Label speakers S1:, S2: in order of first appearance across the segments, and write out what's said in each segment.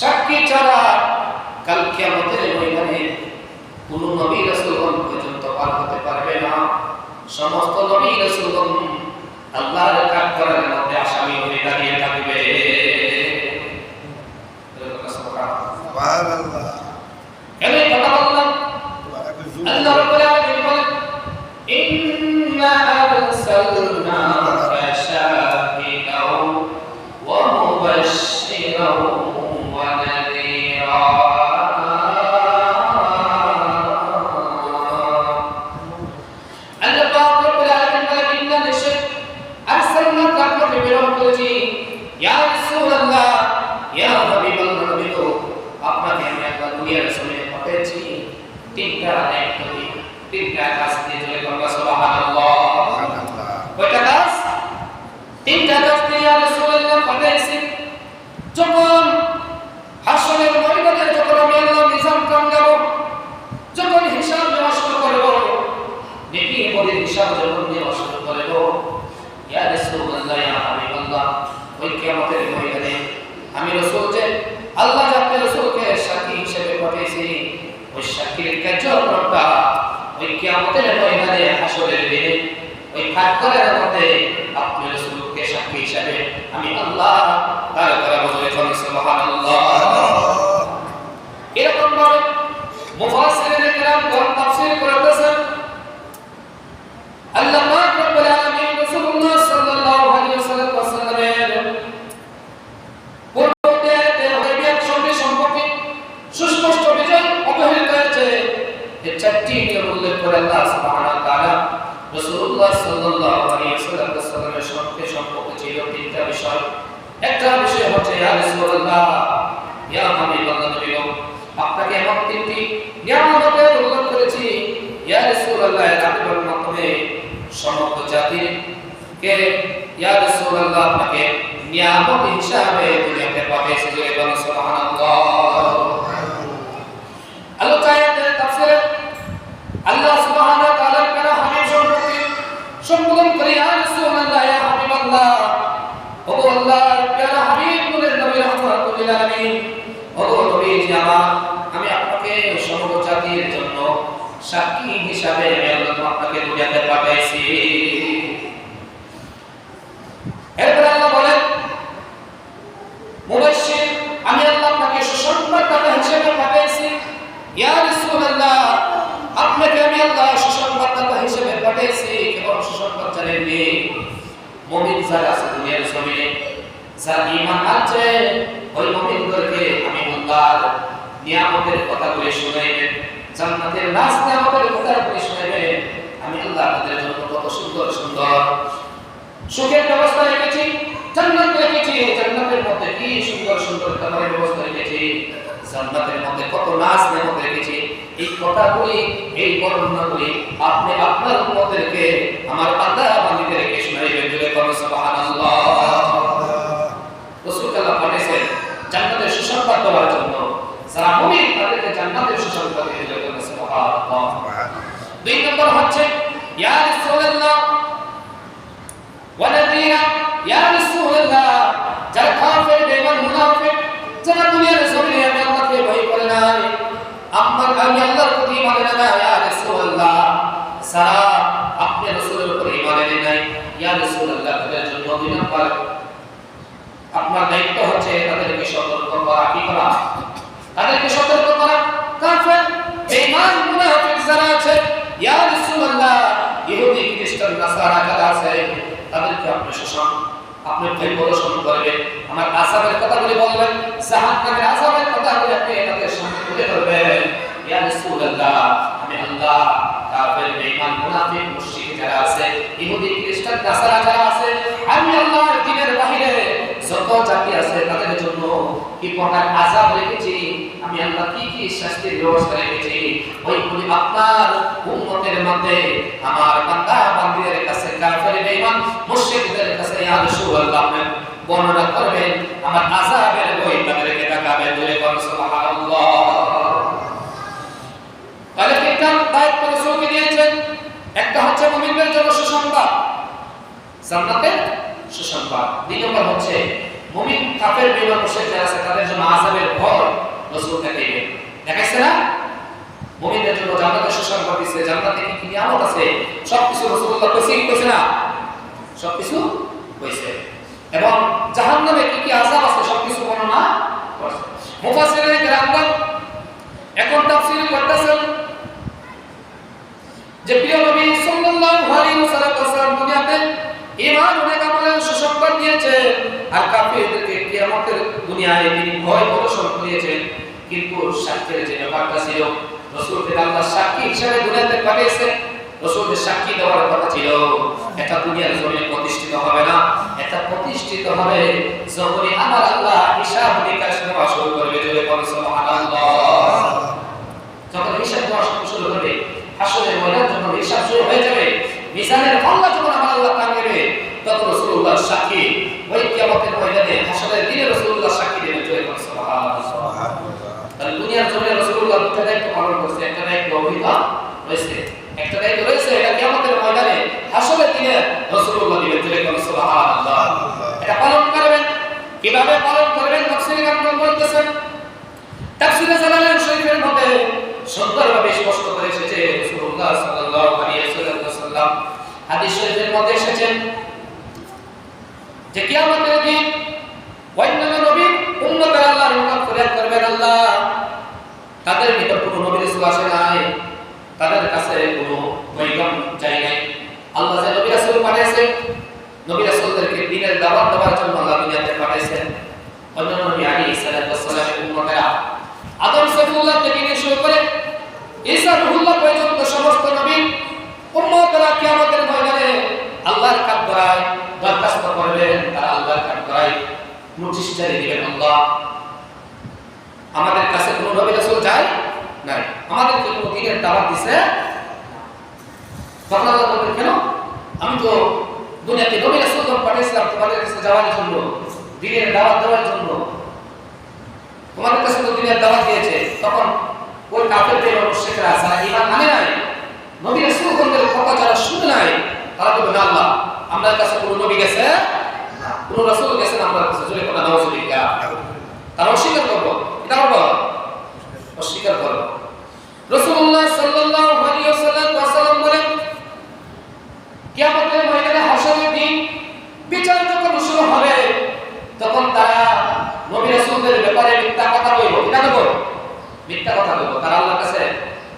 S1: সাক্ষী ছাড়া কাল কিয়ামতের ময়দানে কোন নবী রাসূলগণ পর্যন্ত পার হতে পারবে না। সমস্ত নবী রাসূলগণ আল্লাহর কাঠগড়ার মধ্যে আসামি হয়ে দাঁড়িয়ে থাকবে। সুবহানাল্লাহ। কেন এই কথা বললাম? আল্লাহ রাব্বুল আলামিন বলেন, ইন্না আরসালনাকা শাহিদাও ওয়া মুবাশশিরাও ওয়া নাযীরা। আল্লাহ পাক রব্বুল আলামিন বলেন, ইন্না নিশ্চয় আরসালনাকা আপনাকে প্রেরণ করেছি, ইয়া রাসূলুল্লাহ, ইয়া হাবিবাল্লাহ, নবী গো, আপনাকে আমি আল্লাহ দুনিয়ার জমিনে পাঠিয়েছি তিনটা দায়িত্ব দিয়ে, তিনটা কাজ দিয়ে। চলে বলবা সুবহানাল্লাহ। কয়টা কাজ? তিনটা কাজ দিয়ে ইয়া রাসূলুল্লাহ পাঠিয়েছি। যখন হাসরের ময়দানে যখন আমি আল্লাহ নিজাম কাম দেব, যখন হিসাব নেওয়া শুরু করব, নেকি বলে হিসাব যখন নেওয়া শুরু করব, ইয়া রাসূলুল্লাহ, ইয়া হাবিবাল্লাহ, ওই কিয়ামতের ময়দানে আমি রাসূল যে আল্লাহ যাকে রাসূলকে সাক্ষী হিসেবে পাঠিয়েছি, ওই সাক্ষীর কার্যক্রমটা ওই কিয়ামতের ময়দানে হাসরের দিনে ওই কাঠগড়ার মধ্যে আপনি রাসূলকে সাক্ষী হিসেবে আমি আল্লাহ তাআলা বলে সুবহানাল্লাহ। এরকম ভাবে মুফাসসিরিনে কেরাম তাফসীর করতেছেন। আল্লাহ পাক রব্বুল আলামিন রাসূলুল্লাহ সাল্লাল্লাহু আলাইহি ওয়াসাল্লামের সুস্পষ্ট বিজয় অবহিত হয়েছে। এই চারটি নিয়ম উল্লেখ করে আল্লাহ সুবহানাহু ওয়া তাআলা রাসূলুল্লাহ সাল্লাল্লাহু আলাইহি ওয়াসাল্লামের সঙ্গে সম্পর্ক ছিল তিনটা বিষয়। একটা বিষয় হচ্ছে ইয়া রাসূলুল্লাহ, ইয়া হাবিবাল্লাহ, নবী গো, আপনাকে এমন তিনটি নিয়ামতের উল্লেখ করেছি, ইয়া রাসূলুল্লাহ, এর আবির্ভাবের মাধ্যমে সমগ্র জাতিকে ইয়া রাসূলুল্লাহ আপনাকে নিয়ামত হিসাবে দুনিয়াতে পাঠিয়েছি। বলুন সুবহানাল্লাহ। আলোচনাতে তাফসীরে আল্লাহ সুবহানাহু ওয়া তাআলার প্যারা হাবিব সম্পর্কে সম্বোধন করে ইয়া রাসূলুল্লাহ, ইয়া হাবিবাল্লাহ, ওগো আল্লাহর প্যারা হাবিব বলে নবী রাহমাতুল লিল আলামিন, ওগো নবীজি আমার, আমি আপনাকে সমগ্র জাতির জন্য সাক্ষী হিসাবে আমি আল্লাহ আপনাকে দুনিয়াতে পাঠিয়েছি। এরপর আল্লাহ বলেন, মুবাশশির, আমি আল্লাহ আপনাকে সুসংবাদদাতা হিসেবে পাঠিয়েছি। ইয়া রাসূলুল্লাহ, আপনাকে আমি আল্লাহ সুসংবাদদাতা হিসেবে পাঠিয়েছি। কেবল সুসংবাদ জানাইনি, মুমিন যারা আছে দুনিয়ার জমিনে, যারা ঈমান আনছে, ওই মুমিনদেরকে আমি আল্লাহর নিয়ামতের কথাগুলি শুনাইবেন, জান্নাতের রাজ নিয়ামতের কথাগুলি শুনাইবেন। আমি আল্লাহ আপনাদের জন্য কত সুন্দর সুন্দর সুখের ব্যবস্থা রেখেছি, জান্নাত রেখেছি। জান্নাতের মধ্যে কি সুন্দর সুন্দর খাবারের ব্যবস্থা রেখেছি, জান্নাতের মধ্যে কত নাজ নেমত রেখেছি। এই কথাগুলি, এই বর্ণনাগুলি আপনি আপনার উম্মতদেরকে, আমার বান্দা বান্দীদেরকে শোনাইবেন। বলে বলুন সুবহানাল্লাহ। রাসূল আল্লাহ পাঠিয়েছেন জান্নাতের সুসংবাদ দেওয়ার জন্য। যারা মুমিন তাদেরকে জান্নাতের সুসংবাদ দিয়ে বলে বলুন সুবহানাল্লাহ। দুই নম্বর হচ্ছে ইয়া রাসূলুল্লাহ ওয়া নাযীরা, ইয়া রাসূলুল্লাহ, যারা কাফের, বেঈমান, মুনাফিক, যারা দুনিয়ার জমিনে আমি আল্লাহকে ভয় করে নাই, আমি আল্লাহর প্রতি ঈমান আনে না, ইয়া রাসূলুল্লাহ, যারা আপনি রাসূলের উপর ঈমান আনে নাই, ইয়া রাসূলুল্লাহ, তাদের জন্য দুই নম্বর আপনার দায়িত্ব হচ্ছে তাদেরকে সতর্ক করা। কি করা? তাদেরকে সতর্ক করা। কাফের, বেঈমান, মুনাফিক যারা আছে, ইয়া রাসূলুল্লাহ, ইহুদি, খ্রিস্টান, নাসারা যারা আছে, তাদেরকে আপনি আপনি ভয় প্রদর্শন করবেন, আমার আযাবের কথাগুলি বলবেন, জাহান্নামের আযাবের কথাগুলি আপনি তাদের সামনে তুলে ধরবেন। ইয়া রাসূলুল্লাহ, আমি আল্লাহ কাফের, বেঈমান, মুনাফিক, মুশরিক যারা আছে, ইহুদি, খ্রিস্টান, নাসারা যারা আছে, আমি আল্লাহর দ্বীনের বাহিরে যত জাতি আছে তাদের জন্য কি প্রকার আযাব রেখেছি, আমি আল্লাহ কি কি শাস্তির ব্যবস্থা রেখেছি, ওইগুলি আপনার উম্মতের মধ্যে আমার বান্দা বান্দীদের কাছে, কাফের, বেঈমান, মুশরিকদের কাছে ইয়া রাসূলুল্লাহ আপনি বর্ণনা করবেন, আমার আযাবের ভয় তাদেরকে দেখাবেন। বলে বলুন সুবহানাল্লাহ। তাহলে তিনটা দায়িত্ব রাসূলকে দিয়েছেন। একটা হচ্ছে মুমিনদের জন্য সুসংবাদ, জান্নাতের সুসংবাদ। দুই নম্বর হচ্ছে মুমিন কাফের বেঈমান মুশরিক যারা আছে তাদের জন্য আযাবের ভয় রাসূল দেখাইবেন। দেখাইছে না? মুমিনদের জন্য জান্নাতের সুসংবাদ দিয়েছে, জান্নাতে কি নিয়ামত আছে সবকিছু রাসূলুল্লাহ কইছে না? সবকিছু কইছে। এবং জাহান্নামে কি আযাব আছে সবকিছু বর্ণনা করছে। মুফাসসিরিনে কেরামগণ এখন তাফসীর করতেছেন যে প্রিয় নবী সাল্লাল্লাহু আলাইহি ওয়াসাল্লাম দুনিয়াতে ঈমান ও নেক আমলের সুসংবাদ দিয়েছে, আর কাফিরদেরকে কিয়ামতের দুনিয়ায় তিনি ভয় প্রদর্শন করিয়েছেন। কিন্তু সাক্ষীর যে ব্যাপারটা ছিল, রাসূলকে আল্লাহ সাক্ষী হিসেবে দুনিয়াতে পাঠিয়েছে। রাসূলের সাক্ষী দেওয়ার কথা ছিল এটা দুনিয়ার জমিনে প্রতিষ্ঠিত হবে না, এটা প্রতিষ্ঠিত হবে যখনই আমার আল্লাহ হিসাব নিকাশ নেওয়া শুরু করবে। জোরে বলেন সুবহানাল্লাহ। যখন হিসাব নেওয়া শুরু করবে, হাসরের ময়দান যখন হিসাব শুরু হয়ে যাবে, মিজানের পাল্লা যখন আমার আল্লাহ টানবে, তখন রাসূলুল্লাহ সাক্ষী ওই কিয়ামতের ময়দানে হাসরের দিনে রাসূলুল্লাহ সাক্ষী দেবেন। জোরে বলেন সুবহানাল্লাহ। তাহলে দুনিয়ার জমিনে রাসূলুল্লাহ দুটো দায়িত্ব পালন করছে, একটা দায়িত্ব অভিজ্ঞতা রয়েছে, একটা দায়িত্ব রয়েছে এটা কিয়ামতের ময়দানে হাসরের দিনে রাসূলুল্লাহ দিবেন। জোরে বলেন সুবহানাল্লাহ। এটা পালন করবেন, কিভাবে পালন করবেন তাফসীরে কারণ বলতেছেন। তাফসীরে জালালাইন শরীফের মধ্যে সুন্দরভাবে স্পষ্ট করে এসেছে, রাসূলুল্লাহ সাল্লাল্লাহু আলাইহি ওয়াসাল্লাম হাদিস শরীফের মধ্যে এসেছেন যে কিয়ামতের দিন অন্যান্য নবী উম্মতের আল্লাহর নিকট ফরিয়াদ করবেন, আল্লাহ তাদের নিকট কোনো নবী রাসূল আসে নাই, তাদের কাছে কোনো পয়গাম যায় নাই। আল্লাহ যে নবী রাসূল পাঠিয়েছেন, নবী রাসূলদেরকে দ্বীনের দাওয়াত দেওয়ার জন্য আল্লাহ দুনিয়াতে পাঠিয়েছেন। অন্যান্য নবী আলাইহিস সালামের উম্মতেরা আদম সফিউল্লাহ থেকে নিয়ে শুরু করে ঈসা রুহুল্লাহ পর্যন্ত সমস্ত নবী উম্মতেরা কিয়ামতের ময়দানে আল্লাহর কাঠগড়ায় দরখাস্ত করবেন, তারা আল্লাহর কাঠগড়ায় নোটিশ জারি দিবেন, আল্লাহ আমাদের কাছে কোনো নবী রাসূল যায় নাই, আমাদেরকে কোনো দ্বীনের দাওয়াত দিছে। তখন আল্লাহ বলবেন, কেন? আমি তো দুনিয়াতে নবী রাসূল পাঠিয়েছিলাম তোমাদের কাছে যাওয়ার জন্য, দ্বীনের দাওয়াত দেওয়ার জন্য, তোমাদের কাছে তো দ্বীনের দাওয়াত দিয়েছে। তখন ওই কাফের বেঈমান মুশরিকরা যারা ঈমান আনে নাই, নবী রাসূলগণের কথা যারা শুনে নাই, তারা বলবে, না আল্লাহ আমাদের কাছে কোনো নবী গেছে না, কোনো রাসূল গেছে না আমাদের কাছে। জোরে কথা নাউযুবিল্লাহ। তারা অস্বীকার করব, এটা করব, অস্বীকার করব। রাসূলুল্লাহ সাল্লাল্লাহু আলাইহি ওয়াসাল্লাম বলেন, কিয়ামতের ময়দানে হাসরের দিন বিচার যখন শুরু হবে, তখন তারা নবী রাসূলদের ব্যাপারে মিথ্যা কথা বলবে। এটা করব, মিথ্যা কথা বলবে। তারা আল্লাহর কাছে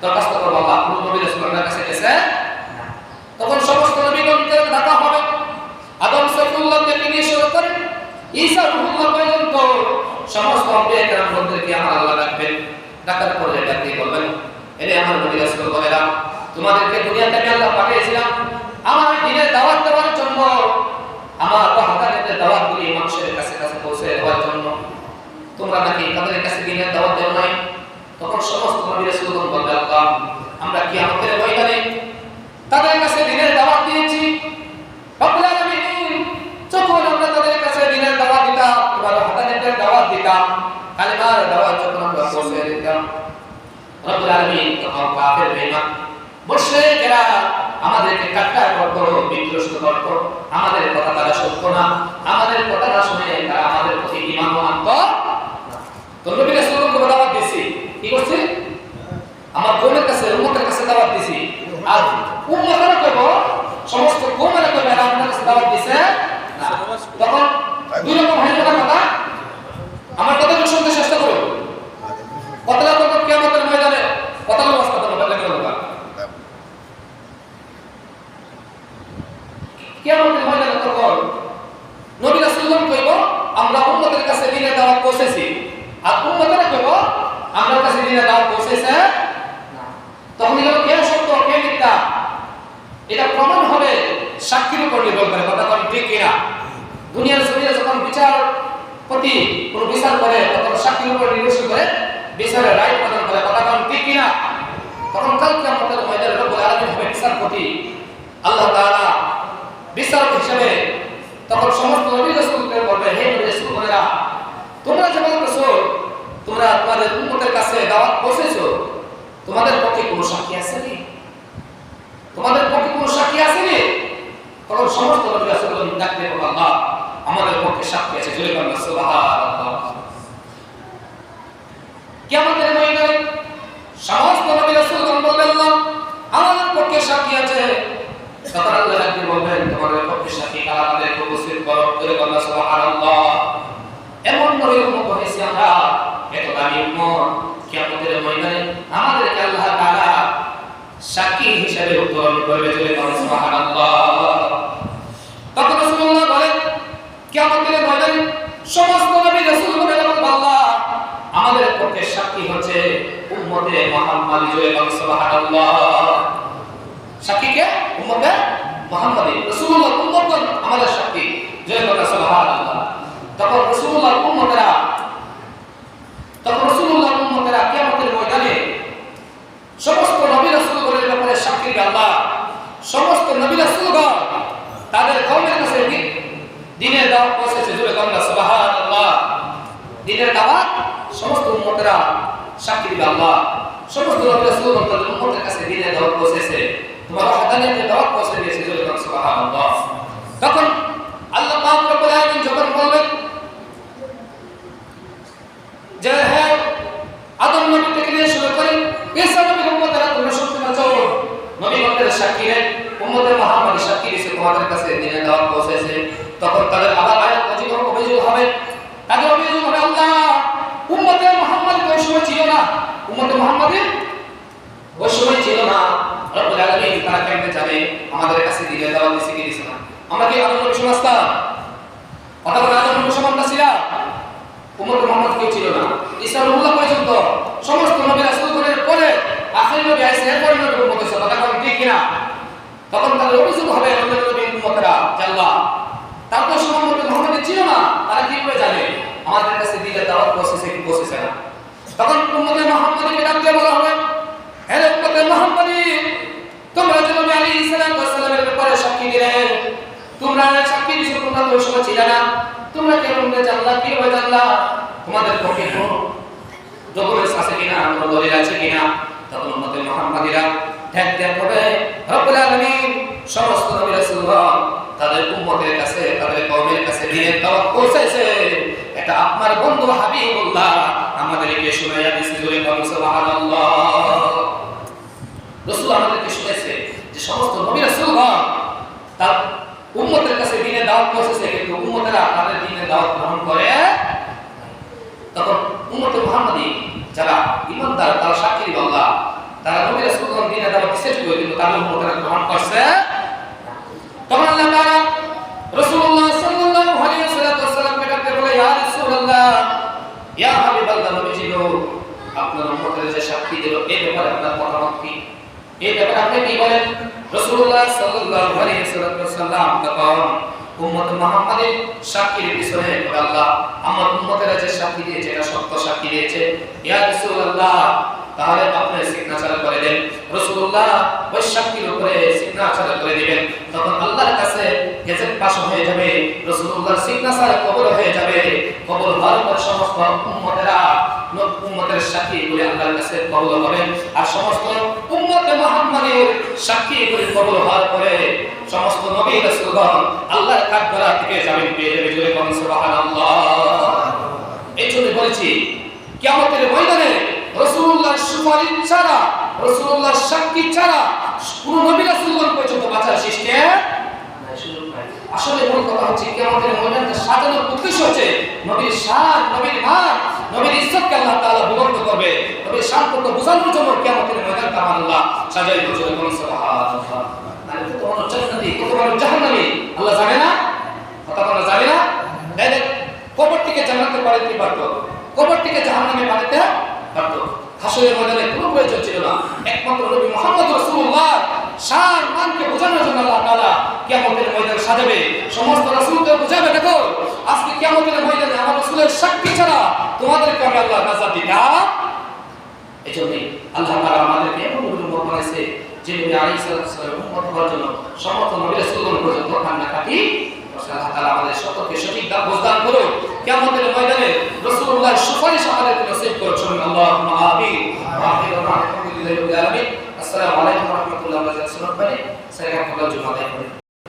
S1: দরখাস্ত করবে, আল্লাহ কোন নবী রাসূল আপনার কাছে গেছে না। তখন সমস্ত নবীগণকে ডাকা হবে, আদম সফিউল্লাহ থেকে নিয়ে শুরু করে ঈসা রুহুল্লাহ পর্যন্ত সমস্ত আম্বিয়া কেরামদেরকে আমার আল্লাহ ডাকবেন। ডাকার পরে ডাকতে বলবেন, এরে আমার নবী রাসূল বলেরা, তোমাদেরকে দুনিয়াতে আমি আল্লাহ পাঠিয়েছিলাম আমার দ্বীনের দাওয়াত দেওয়ার জন্য, আমার ওয়াহদানিয়তের দাওয়াতগুলি মানুষের কাছে কাছে পৌঁছে দেওয়ার জন্য। তোমরা নাকি তাদের কাছে দ্বীনের দাওয়াত দেও নাই। তখন সমস্ত নবী রাসূলগণ বলবে, আল্লাহ আমরা কিয়ামতের ময়দানে তাদের কাছে দ্বীনের দাওয়াত দিয়েছি। রব্বুল আলামিন যখন আমরা তাদের কাছে দ্বীনের দাওয়াত দিতাম, তোমার ওয়াহদানিয়তের দাওয়াত দিতাম, কালিমার দাওয়াত যখন আমরা পৌঁছে দিতাম, রব্বুল আলামিন তখন কাফের বেঈমান মুশরিকরা আমাদেরকে ঠাট্টা করত, বিদ্রুষ্ট করত, আমাদের কথা তারা শুনতো না, আমাদের কথা না শুনে তারা আমাদের প্রতি ঈমান আনত না। তো নবী রাসূলকে দাওয়াত দিছি, কি করছে? আমার কওমের কাছে, উম্মতের কাছে দাওয়াত দিছি। আর উম্মতরা কইব, সমস্ত কওমেরা কইবে আপনার কাছে দাওয়াত দিছে না। তখন দুই রকম হয়ে যাবে কথা। আমার কথা শুনতে চেষ্টা করো, কথাটা তখন কিয়ামতের ময়দানে কথাগুলো বাস্তব হবে, বদলে গেল না। কিয়ামতের ময়দানে তখন নবী রাসূলগণ কইব, আমরা উম্মতের কাছে দ্বীনের দাওয়াত পৌঁছেছি, আর উম্মতরা কইব আমার কাছে দ্বীনের দাওয়াত পৌঁছেছে না। তখন এগুলো কে সত্য কে মিথ্যা এটা প্রমাণ হবে সাক্ষীর উপর নির্ভর করে। কথা কোন ঠিক কিনা? দুনিয়ার জমিনে যখন বিচারপতি কোন বিচার করে, তখন সাক্ষীর উপর নির্ভর করে বিচারের রায় প্রদান করে। কথা কোন ঠিক কিনা? তখন কাল কিয়ামতের ময়দানে রব্বুল আলামিন হবে বিচারপতি, আল্লাহ তাআলা বিচারক হিসেবে। তখন সমস্ত নবী রাসূলকে বলবে, হে নবী রাসূলগণেরা, তোমরা যে বলতেছো তোমরা তোমাদের উম্মতের কাছে দাওয়াত পৌঁছেছো, তোমাদের পক্ষে কোনো সাক্ষী আছে কি? তোমাদের পক্ষে কোনো সাক্ষী আছে কি? তখন সমস্ত নবী রাসূলগণ ডাকতে বলবে, আল্লাহ আমাদের পক্ষে সাক্ষী আছে। জোরে বলেন সুবহানাল্লাহ। তখন আল্লাহ রাব্বি বলবেন তোমাদের পক্ষে সাক্ষী কারা তাদের উপস্থিত করো করে বলল সুবহানাল্লাহ। এমন নবীর উম্মত হয়েছি আমরা, এত দামি উম্মত, কিয়ামতের ময়দানে আমাদেরকে আল্লাহ তাআলা সাক্ষী হিসেবে উত্তোলন করবে বলে বলেন সুবহানাল্লাহ। তখন রাসূলুল্লাহ বলেন কিয়ামতের ময়দানে সমস্ত নবী রাসূলগণ এবং আল্লাহ আমাদের পক্ষে সাক্ষী হচ্ছে উম্মতে মুহাম্মাদী বলে বলেন সুবহানাল্লাহ। সাক্ষী কে? উম্মতে মুহাম্মাদী, রাসূলুল্লাহ উম্মতগণ আমাদের সাক্ষী জয় বলেন সুবহানাল্লাহ। তখন রাসূলুল্লাহ উম্মতেরা কিয়ামতের ময়দানে সমস্ত নবী রাসূলগণের ব্যাপারে সাক্ষী দিবে আল্লাহ। সমস্ত নবী রাসূলগণ তাদের কওমের কাছে দ্বীনের দাওয়াত পৌঁছেছে জয় বলেন সুবহানাল্লাহ। দ্বীনের দাওয়াত সমস্ত উম্মতেরা সাক্ষী দিবে আল্লাহ। সমস্ত নবী রাসূলগণ তাদের উম্মতের কাছে দ্বীনের দাওয়াত পৌঁছেছে, তোমার ওয়াহদানিয়তের দাওয়াত পৌঁছে দিয়েছে জয় বলেন সুবহানাল্লাহ। তখন আল্লাহ পাক রব্বুল আলামিন যখন বলবেন যে হে আদম নবী থেকে নিয়ে শুরু করে ঈসা নবীর উম্মতেরা তোমরা শুনতে পাচ্ছ, নবীগণের সাক্ষী রে উম্মতে মুহাম্মাদী সাক্ষী দিয়েছে তোমাদের কাছে দ্বীনের দাওয়াত পৌঁছেছে। তখন তাদের আবার আয়াত অভিযোগ হবে, তাদের অভিযোগ হবে আল্লাহ উম্মতে মুহাম্মাদী ওই সময় ছিল না, উম্মতে মুহাম্মাদী ওই সময় ছিল না। রব্বুল আলামিন তারা কেমনে জানে আমাদের কাছে দ্বীনের দাওয়াত দিয়েছে কি দিয়েছে না? আমরা কি আদম নবী সমাজতাম? অথবা আদম নবী সমাজতা ছিলাম? উম্মতে মুহাম্মদ কেউ ছিল না। ঈসা রূহুল্লাহ পর্যন্ত সমস্ত নবী রাসূলগণের পরে আখির নবী আইসা এরপরে নবী উম্মত হয়েছে, কথা কোন ঠিক কিনা? তখন তাদের অভিযোগ হবে আমাদের নবীর উম্মতরা আল্লাহ তার তো সময় উম্মতে মুহাম্মদ ছিল না, তারা কি করে জানে আমাদের কাছে দ্বীনের দাওয়াত পৌঁছেছে কি পৌঁছেছে না? তখন উম্মতে মুহাম্মাদীকে ডাক দিয়ে বলা হবে, হে উম্মতে মুহাম্মাদী তোমরা যে নবী আলাইহিস সালামের ব্যাপারে সাক্ষী দিলে, তোমরা সাক্ষী দিছো তোমরা তো ওই সময় ছিল না, তোমরা কেমন জানলা কিভাবে জানলা? তোমাদের পক্ষে কোন ডকুমেন্টস আছে কিনা, কোনো দলিল আছে কিনা? তখন উম্মতে মুহাম্মাদীরা ঠেক দেন হবে রব্বুল আলামিন সমস্ত নবী রাসূলগণ তাদের উম্মতের কাছে তাদের কওমের কাছে দ্বীনের দাওয়াত পৌঁছাইছে, এটা আপনার বন্ধু হাবিবুল্লাহ আমাদেরকে শুনাইয়া দিয়েছে জোরে বলুন সুবহানাল্লাহ। রাসূল আমাদেরকে শুনাইছে যে সমস্ত নবী রাসূলগণ তার উম্মতের কাছে দ্বীনের দাওয়াত পৌঁছেছে, কিন্তু উম্মতেরা তাদের দ্বীনের দাওয়াত গ্রহণ করে। তখন উম্মতে মুহাম্মাদী যারা ঈমানদার তারা সাক্ষী দিবে আল্লাহ তারা নবী রাসূলগণ দ্বীনের দাওয়াত দিয়েছে কিন্তু তাদের উম্মতেরা গ্রহণ করছে। তখন আল্লাহ তাআলা রাসূলুল্লাহ সাল্লাল্লাহু আলাইহি ওয়াসাল্লামকে ডাকতে বলে, ইয়া রাসূলুল্লাহ ইয়া হাবিবাল্লাহ নবীজি গো আপনার উম্মতের যে সাক্ষী দিল এই ব্যাপারে আপনার মতামত কি? এই ব্যাপারে আপনি কি বলেন? রাসূলুল্লাহ সাল্লাল্লাহু আলাইহি ওয়াসাল্লাম তখন উম্মত মুহাম্মাদের সাক্ষীর পিছনে আল্লাহ আমার উম্মতেরা যে সাক্ষী দিয়েছে এটা সত্য সাক্ষী দিয়েছে, ইয়া রাসূলুল্লাহ তাহলে আপনি সিগনেচার করে দেন। রাসূলুল্লাহ ওই সাক্ষীর উপরে সিগনেচার করে দিবেন। তখন আল্লাহর কাছে গেজেট পাস হয়ে যাবে, রাসূলুল্লাহর সিগনেচার কবুল হয়ে যাবে। কবুল হওয়ার পর সমস্ত উম্মতের সাক্ষী বলে আল্লাহর কাছে কবুল হবে। আর সমস্ত উম্মতে মুহাম্মাদের সাক্ষী বলে কবুল হওয়ার পরে সমস্ত নবী রাসূলগণ আল্লাহর কাঠগড়া থেকে জামিন পেয়ে যাবে জোরে বলুন সুবহানাল্লাহ। এই জন্য বলেছি কিয়ামতের ময়দানে রাসূলুল্লাহর সুপারিশ ছাড়া রাসূলুল্লাহর সাক্ষী ছাড়া কোন নবী রাসূলগণ পর্যন্ত বাঁচার সিস্টেম নাই, সুযোগ নাই। আসলে মূল কথা হচ্ছে কিয়ামতের ময়দানটা সাজানোর উদ্দেশ্য হচ্ছে নবীর শান, নবীর মান, নবীর ইজ্জতকে আল্লাহ তাআলা বুলন্দ করবে। নবীর শান কত বোঝানোর জন্য কিয়ামতের ময়দানটা আল্লাহ সাজাইল জোরে বলুন সুবহানাল্লাহ। নালে তো মানুষ জান্নাতি কত মানুষ জাহান্নামী আল্লাহ জানে না? কথা বলা জানে না? ডাইরেক্ট কবর থেকে জান্নাতে পাঠাতে পারতো, কবর থেকে জাহান্নামে পাঠাতে পারতো। হাসরের ময়দানে কোনো প্রয়োজন ছিল না। একমাত্র নবী মুহাম্মদ রাসূলুল্লাহ শান মানকে বোঝানোর জন্য আল্লাহ তাআলা কিয়ামতের ময়দান সাজাবে, সমস্ত রাসূলকে বোঝাবে। দেখো আজকে কিয়ামতের ময়দানে আমার রাসূলের সাক্ষী ছাড়া তোমাদেরকে আমি আল্লাহ নাজাত দিতাম। এজন্য আল্লাহ তাআলা আমাদেরকে এমন উম্মত বানাইছে যে নবী আলাইহিস সালাম উম্মত হওয়ার জন্য সমস্ত নবী রাসূলগণ পর্যন্ত কান্নাকাটি আল্লাহ তাআলা আমাদের সকলকে সঠিক বুঝদান করুন। কিয়ামতের ময়দানে রাসূলুল্লাহর সুপারিশ আমাদেরকে নসিব করুন। আল্লাহুম্মা আমিন। ওয়া আখিরু দাওয়ানা আলহামদুলিল্লাহি রাব্বিল আলামিন। আসসালামু আলাইকুম ওয়া রাহমাতুল্লাহি ওয়া বারাকাতুহু।